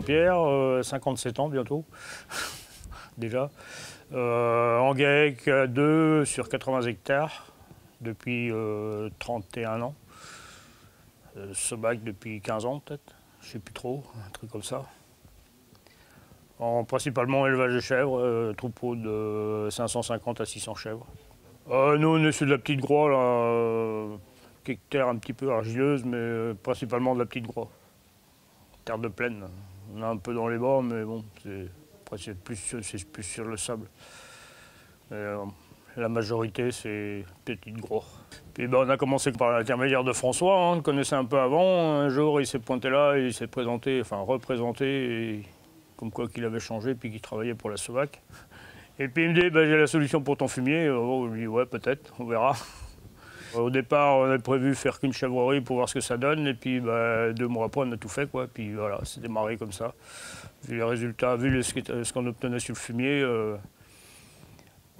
Jean-Pierre, 57 ans bientôt, déjà. En GAEC 2 sur 80 hectares depuis 31 ans. Sobac depuis 15 ans peut-être, je ne sais plus trop, un truc comme ça. Principalement élevage de chèvres, troupeau de 550 à 600 chèvres. Nous on est sur de la petite groix, là, quelques terres un petit peu argileuses, mais principalement de la petite groix. Terre de plaine, on a un peu dans les bords, mais bon, c'est plus sur le sable. La majorité, c'est petite groix. Puis on a commencé par l'intermédiaire de François, on le connaissait un peu avant. Un jour, il s'est pointé là, il s'est présenté, enfin représenté, et comme quoi qu'il avait changé, puis qu'il travaillait pour la Sobac. Et puis il me dit, j'ai la solution pour ton fumier. Je lui dis, ouais, peut-être, on verra. Au départ, on avait prévu faire qu'une chèvrerie pour voir ce que ça donne, et puis 2 mois après, on a tout fait, quoi. Puis voilà, c'est démarré comme ça. Vu les résultats, vu ce qu'on obtenait sur le fumier,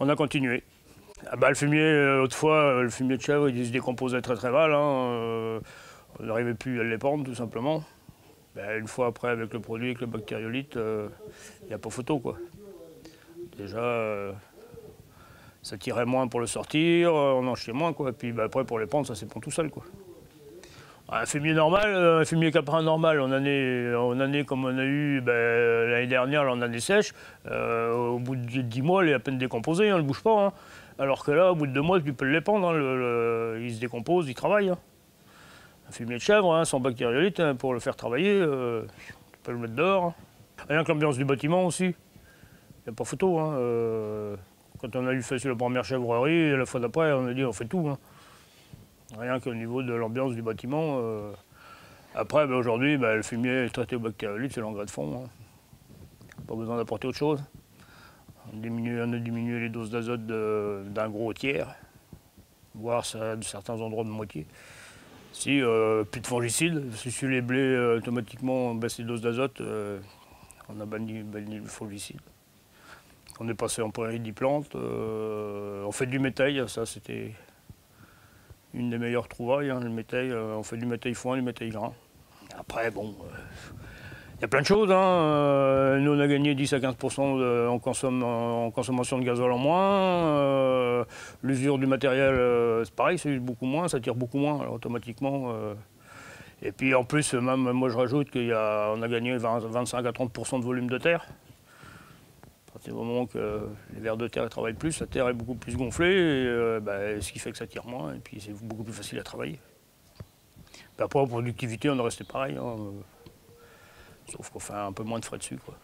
on a continué. Le fumier, autrefois, le fumier de chèvre, il se décomposait très très mal. On n'arrivait plus à l'épandre, tout simplement. Une fois après, avec le produit, avec le bactériolyte, il n'y a pas photo, quoi. Déjà, ça tirait moins pour le sortir, on en jetait moins, quoi. Puis après, pour l'épandre, ça s'épand tout seul, quoi. Un fumier normal, un fumier caprin normal, en année comme on a eu l'année dernière, en année sèche, au bout de 10 mois, il est à peine décomposé, il ne bouge pas. Hein. Alors que là, au bout de 2 mois, tu peux l'épandre, hein, il se décompose, il travaille. Hein. Un fumier de chèvre, hein, sans bactériolyte, hein, pour le faire travailler, tu peux le mettre dehors. Hein. Rien que l'ambiance du bâtiment aussi, il n'y a pas photo. Hein, quand on a eu fait sur la première chèvrerie, la fois d'après, on a dit on fait tout. Hein. Rien qu'au niveau de l'ambiance du bâtiment. Après, aujourd'hui, le fumier est traité au bactériolyte, c'est l'engrais de fond. Hein. Pas besoin d'apporter autre chose. On a diminué les doses d'azote d'un gros tiers, voire de certains endroits de moitié. Si, plus de fongicides. Si sur les blés, automatiquement, on baisse les doses d'azote, on a banni le fongicide. On est passé en prairie diplantes, on fait du métail, ça c'était une des meilleures trouvailles, hein, le métail, on fait du métail foin, du métail grain. Après, bon, il y a plein de choses. Hein. Nous, on a gagné 10 à 15% en consommation de gazole en moins. L'usure du matériel, c'est pareil, c'est beaucoup moins, ça tire beaucoup moins, alors, automatiquement. Et puis en plus, même moi je rajoute qu'on a gagné 25 à 30% de volume de terre. À partir du moment que les vers de terre travaillent plus, la terre est beaucoup plus gonflée, et, ce qui fait que ça tire moins, et puis c'est beaucoup plus facile à travailler. Puis après, en productivité, on est resté pareil, hein, sauf qu'on fait un peu moins de frais dessus, quoi.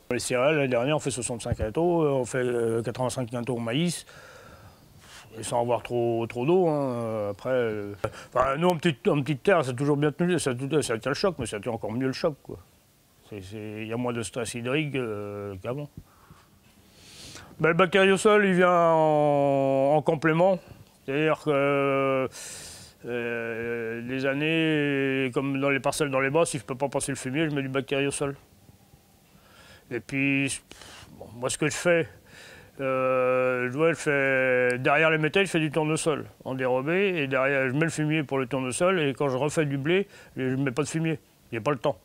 Les céréales, l'année dernière, on fait 65 quintaux, on fait 85 quintaux au maïs, et sans avoir trop d'eau. Hein. Après, nous, en petite terre, c'est toujours bien tenu, ça tient le choc, mais ça tient encore mieux le choc, quoi. Il y a moins de stress hydrique qu'avant. Le bactériosol, il vient en complément. C'est-à-dire que les années, comme dans les parcelles dans les bas, si je ne peux pas passer le fumier, je mets du bactériosol. Et puis, moi, ce que je fais, derrière les métaux, je fais du tournesol en dérobé. Et derrière, je mets le fumier pour le tournesol. Et quand je refais du blé, je ne mets pas de fumier. Il n'y a pas le temps.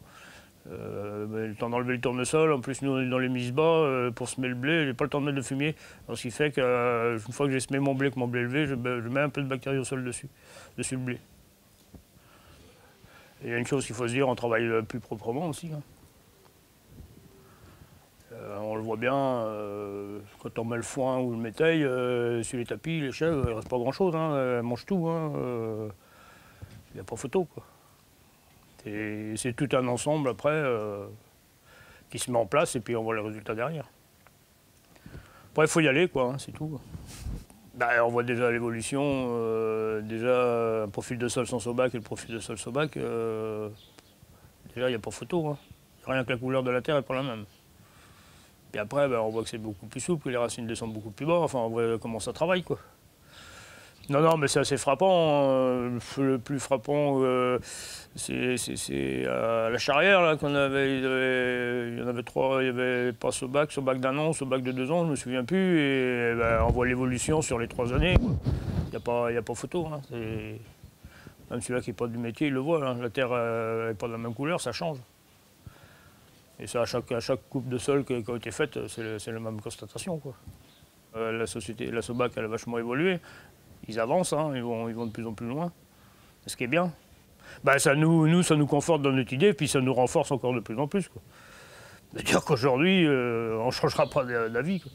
Le temps d'enlever le tournesol, en plus nous on est dans les mises bas, pour semer le blé, j'ai pas le temps de mettre de fumier. Alors, ce qui fait qu'une fois que j'ai semé mon blé, que mon blé est élevé, je mets un peu de bactériosol dessus le blé. Et il y a une chose qu'il faut se dire, on travaille plus proprement aussi. Hein. On le voit bien, quand on met le foin ou le métail, sur les tapis, les chèvres, il ne reste pas grand chose, hein, elles mangent tout. Il n'y a pas photo, quoi. C'est tout un ensemble après qui se met en place et puis on voit les résultats derrière. Après, il faut y aller, quoi, hein, c'est tout. On voit déjà l'évolution, déjà un profil de sol sans Sobac et le profil de sol Sobac, déjà il n'y a pas photo. Hein. Rien que la couleur de la terre n'est pas la même. Puis après, on voit que c'est beaucoup plus souple, que les racines descendent beaucoup plus bas, enfin on voit comment ça travaille, quoi. Non, mais c'est assez frappant. Le plus frappant, c'est à la Charrière là, qu'on avait. Il y en avait 3. Il y avait pas Sobac d'1 an, Sobac de 2 ans, je ne me souviens plus. Et on voit l'évolution sur les 3 années. Il n'y a pas photo. Hein. Même celui-là qui n'est pas du métier, il le voit. Hein. La terre n'est pas de la même couleur, ça change. Et ça, à chaque coupe de sol qui a été faite, c'est la même constatation, quoi. La société, la Sobac, elle a vachement évolué. Ils avancent, hein, ils vont de plus en plus loin. C'est ce qui est bien. Ben, ça nous conforte dans notre idée, puis ça nous renforce encore de plus en plus, quoi. De dire qu'aujourd'hui, on ne changera pas d'avis, quoi.